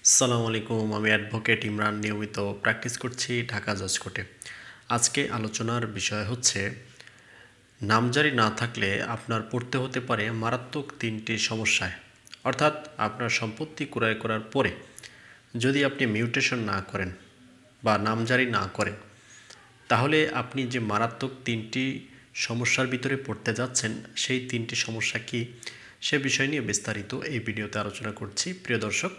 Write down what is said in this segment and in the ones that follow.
আসসালামু আলাইকুম। আমি অ্যাডভোকেট ইমরান নিয়মিত প্র্যাকটিস করছি ঢাকা জজ কোর্টে। আজকে আলোচনার বিষয় হচ্ছে নামজারি না থাকলে আপনার পড়তে হতে পারে মারাত্মক তিনটি সমস্যায়। অর্থাৎ আপনার সম্পত্তি ক্রয় করার পরে যদি আপনি মিউটেশন না করেন বা নামজারি না করেন, তাহলে আপনি যে মারাত্মক তিনটি সমস্যার ভিতরে পড়তে যাচ্ছেন, সেই তিনটি সমস্যা কি সে বিষয় নিয়ে বিস্তারিত এই ভিডিওতে আলোচনা করছি। প্রিয় দর্শক,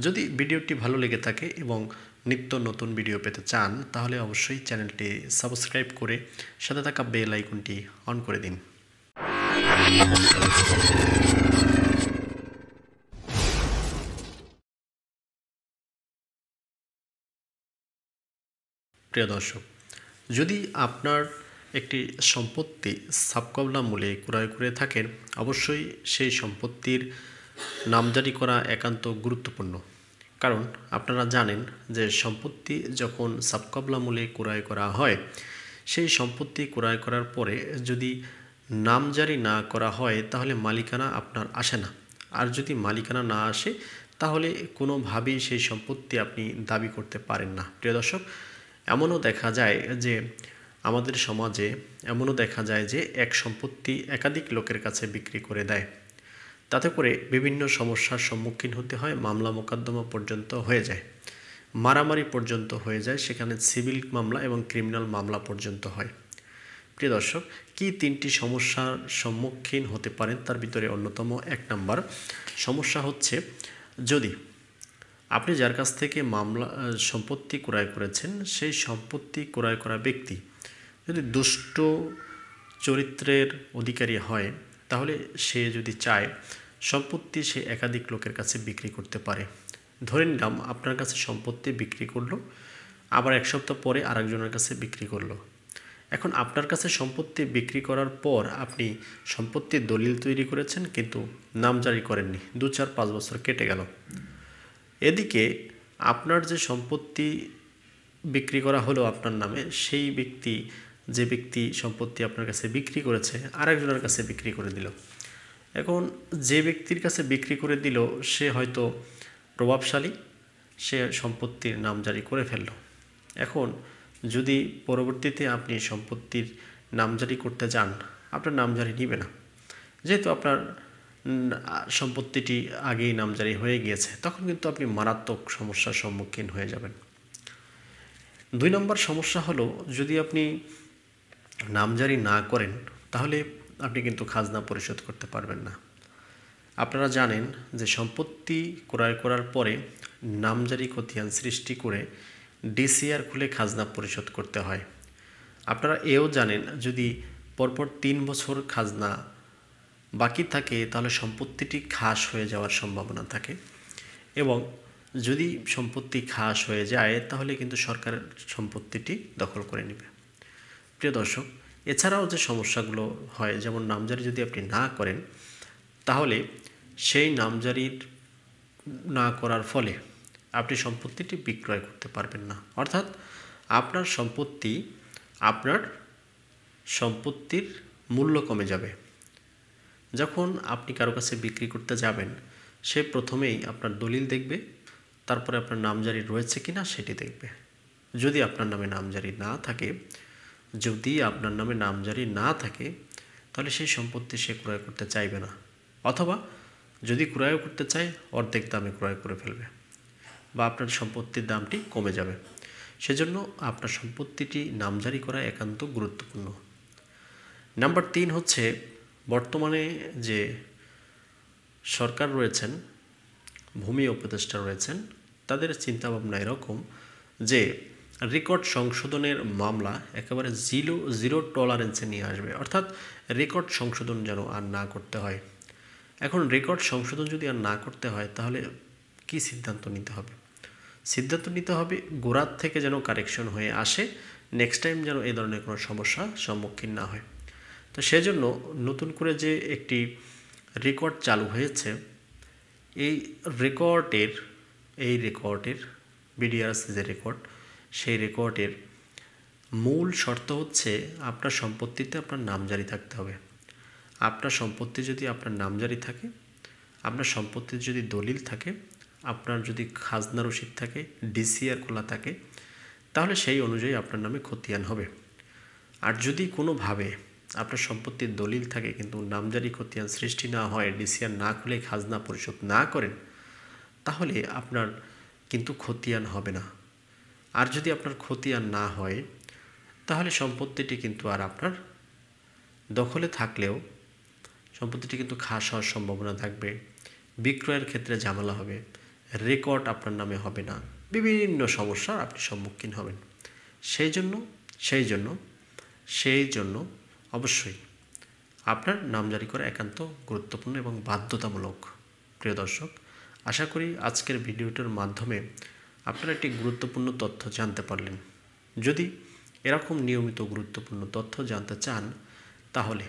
যদি ভিডিওটি ভালো লেগে থাকে এবং নিত্য নতুন ভিডিও পেতে চান, তাহলে অবশ্যই চ্যানেলটি সাবস্ক্রাইব করে সাথে থাকা বেল আইকনটি অন করে দিন। প্রিয় দর্শক, যদি আপনার একটি সম্পত্তি সাবকবলা মূলে ক্রয় করে থাকেন, অবশ্যই সেই সম্পত্তির নামজারি করা একান্ত গুরুত্বপূর্ণ। কারণ আপনারা জানেন যে সম্পত্তি যখন সাবকবলা মূলে ক্রয় করা হয়, সেই সম্পত্তি ক্রয় করার পরে যদি নামজারি না করা হয়, তাহলে মালিকানা আপনার আসে না। আর যদি মালিকানা না আসে, তাহলে কোনোভাবেই সেই সম্পত্তি আপনি দাবি করতে পারেন না। প্রিয় দর্শক, এমনও দেখা যায় যে আমাদের সমাজে এক সম্পত্তি একাধিক লোকের কাছে বিক্রি করে দেয়। তাতে করে বিভিন্ন সমস্যার সম্মুখীন হতে হয়, মামলা মোকদ্দমা পর্যন্ত হয়ে যায়, মারামারি পর্যন্ত হয়ে যায়, সেখানে সিভিল মামলা এবং ক্রিমিনাল মামলা পর্যন্ত হয়। প্রিয় দর্শক, কি তিনটি সমস্যার সম্মুখীন হতে পারেন তার ভিতরে অন্যতম এক নম্বর সমস্যা হচ্ছে, যদি আপনি যার কাছ থেকে সম্পত্তি ক্রয় করেছেন, সেই সম্পত্তি ক্রয় করা ব্যক্তি যদি দুষ্ট চরিত্রের অধিকারী হয়, তাহলে সে যদি চায় সম্পত্তি সে একাধিক লোকের কাছে বিক্রি করতে পারে। ধরে নিলাম আপনার কাছে সম্পত্তি বিক্রি করলো, আবার এক সপ্তাহ পরে আরেকজনের কাছে বিক্রি করলো। এখন আপনার কাছে সম্পত্তি বিক্রি করার পর আপনি সম্পত্তির দলিল তৈরি করেছেন, কিন্তু নামজারি করেননি। 2, 4, 5 বছর কেটে গেল। এদিকে আপনার যে সম্পত্তি বিক্রি করা হলো আপনার নামে, সেই ব্যক্তি সম্পত্তি আপনার কাছে বিক্রি করেছে, আরেকজনের কাছে বিক্রি করে দিল। এখন যে ব্যক্তির কাছে বিক্রি করে দিল, সে হয়তো প্রভাবশালী, সে সম্পত্তির নামজারি করে ফেলল। এখন যদি পরবর্তীতে আপনি সম্পত্তির নামজারি করতে যান, আপনার নামজারি নিবে না, যেহেতু আপনার সম্পত্তিটি আগেই নামজারি হয়ে গিয়েছে। তখন কিন্তু আপনি মারাত্মক সমস্যার সম্মুখীন হয়ে যাবেন। 2 নম্বর সমস্যা হলো, যদি আপনি নামজারি না করেন, তাহলে আপনি কিন্তু খাজনা পরিশোধ করতে পারবেন না। আপনারা জানেন যে সম্পত্তি ক্রয় করার পরে নামজারি খতিয়ান সৃষ্টি করে ডিসিআর খুলে খাজনা পরিশোধ করতে হয়। আপনারা এও জানেন, যদি পরপর 3 বছর খাজনা বাকি থাকে, তাহলে সম্পত্তিটি খাস হয়ে যাওয়ার সম্ভাবনা থাকে, এবং যদি সম্পত্তি খাস হয়ে যায়, তাহলে কিন্তু সরকার সম্পত্তিটি দখল করে নেবে। প্রিয় দর্শক, এছাড়াও যে সমস্যাগুলো হয়, যেমন নামজারি যদি আপনি না করেন, তাহলে সেই নামজারির না করার ফলে আপনি সম্পত্তিটি বিক্রয় করতে পারবেন না। অর্থাৎ আপনার সম্পত্তির মূল্য কমে যাবে। যখন আপনি কারো কাছে বিক্রি করতে যাবেন, সে প্রথমেই আপনার দলিল দেখবে, তারপরে আপনার নামজারি রয়েছে কিনা সেটি দেখবে। যদি আপনার নামে নামজারি না থাকে, তাহলে সেই সম্পত্তি সে ক্রয় করতে চাইবে না, অথবা যদি ক্রয় করতে চায়, অর্ধেক দামে ক্রয় করে ফেলবে, বা আপনার সম্পত্তির দামটি কমে যাবে। সেজন্য আপনার সম্পত্তিটি নামজারি করা একান্ত গুরুত্বপূর্ণ। নাম্বার 3 হচ্ছে, বর্তমানে যে সরকার রয়েছেন, ভূমি উপদেষ্টা রয়েছেন, তাদের চিন্তাভাবনা এরকম যে রেকর্ড সংশোধনের মামলা একেবারে জিরো টলারেন্সে নিয়ে আসবে। অর্থাৎ রেকর্ড সংশোধন যেন আর না করতে হয়। এখন রেকর্ড সংশোধন যদি আর না করতে হয়, তাহলে কি সিদ্ধান্ত নিতে হবে? গোড়ার থেকে যেন কারেকশন হয়ে আসে, নেক্সট টাইম যেন এই ধরনের কোনো সমস্যার সম্মুখীন না হয়। তো সেজন্য নতুন করে যে একটি রেকর্ড চালু হয়েছে, এই রেকর্ডের বিডিআরএস যে রেকর্ড, সেই রেকর্ডের মূল শর্ত হচ্ছে আপনার সম্পত্তিতে আপনার নামজারি থাকতে হবে। আপনার সম্পত্তি যদি আপনার নামজারি থাকে, আপনার সম্পত্তির যদি দলিল থাকে, আপনার যদি খাজনা রসিদ থাকে, ডিসিআর খোলা থাকে, তাহলে সেই অনুযায়ী আপনার নামে খতিয়ান হবে। আর যদি কোনোভাবে আপনার সম্পত্তির দলিল থাকে কিন্তু নামজারি খতিয়ান সৃষ্টি না হয়, ডিসিআর না খুলে খাজনা পরিশোধ না করেন, তাহলে আপনার কিন্তু খতিয়ান হবে না। আর যদি আপনার খতিয়ান না হয়, তাহলে সম্পত্তিটি কিন্তু আর আপনার দখলে থাকলেও সম্পত্তিটি কিন্তু খাস হওয়ার সম্ভাবনা থাকবে, বিক্রয়ের ক্ষেত্রে ঝামেলা হবে, রেকর্ড আপনার নামে হবে না, বিভিন্ন সমস্যার আপনি সম্মুখীন হবেন। সেই জন্য অবশ্যই আপনার নামজারি করা একান্ত গুরুত্বপূর্ণ এবং বাধ্যতামূলক। প্রিয় দর্শক, আশা করি আজকের ভিডিওটির মাধ্যমে আপনারা একটি গুরুত্বপূর্ণ তথ্য জানতে পারলেন। যদি এরকম নিয়মিত গুরুত্বপূর্ণ তথ্য জানতে চান, তাহলে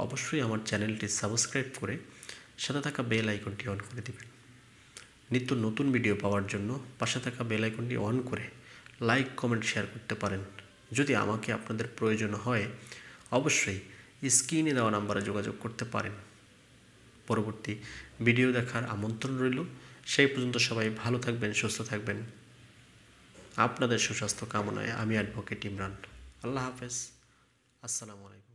অবশ্যই আমার চ্যানেলটি সাবস্ক্রাইব করে সাথে থাকা বেল আইকনটি অন করে দেবেন। নিত্য নতুন ভিডিও পাওয়ার জন্য পাশে থাকা বেল আইকনটি অন করে লাইক, কমেন্ট, শেয়ার করতে পারেন। যদি আমাকে আপনাদের প্রয়োজন হয়, অবশ্যই স্ক্রিনে দেওয়া নাম্বারে যোগাযোগ করতে পারেন। পরবর্তী ভিডিও দেখার আমন্ত্রণ রইল। সেই পর্যন্ত সবাই ভালো থাকবেন, সুস্থ থাকবেন। আপনাদের সুস্বাস্থ্য কামনায় আমি অ্যাডভোকেট ইমরান। আল্লাহ হাফেজ। আসসালামু আলাইকুম।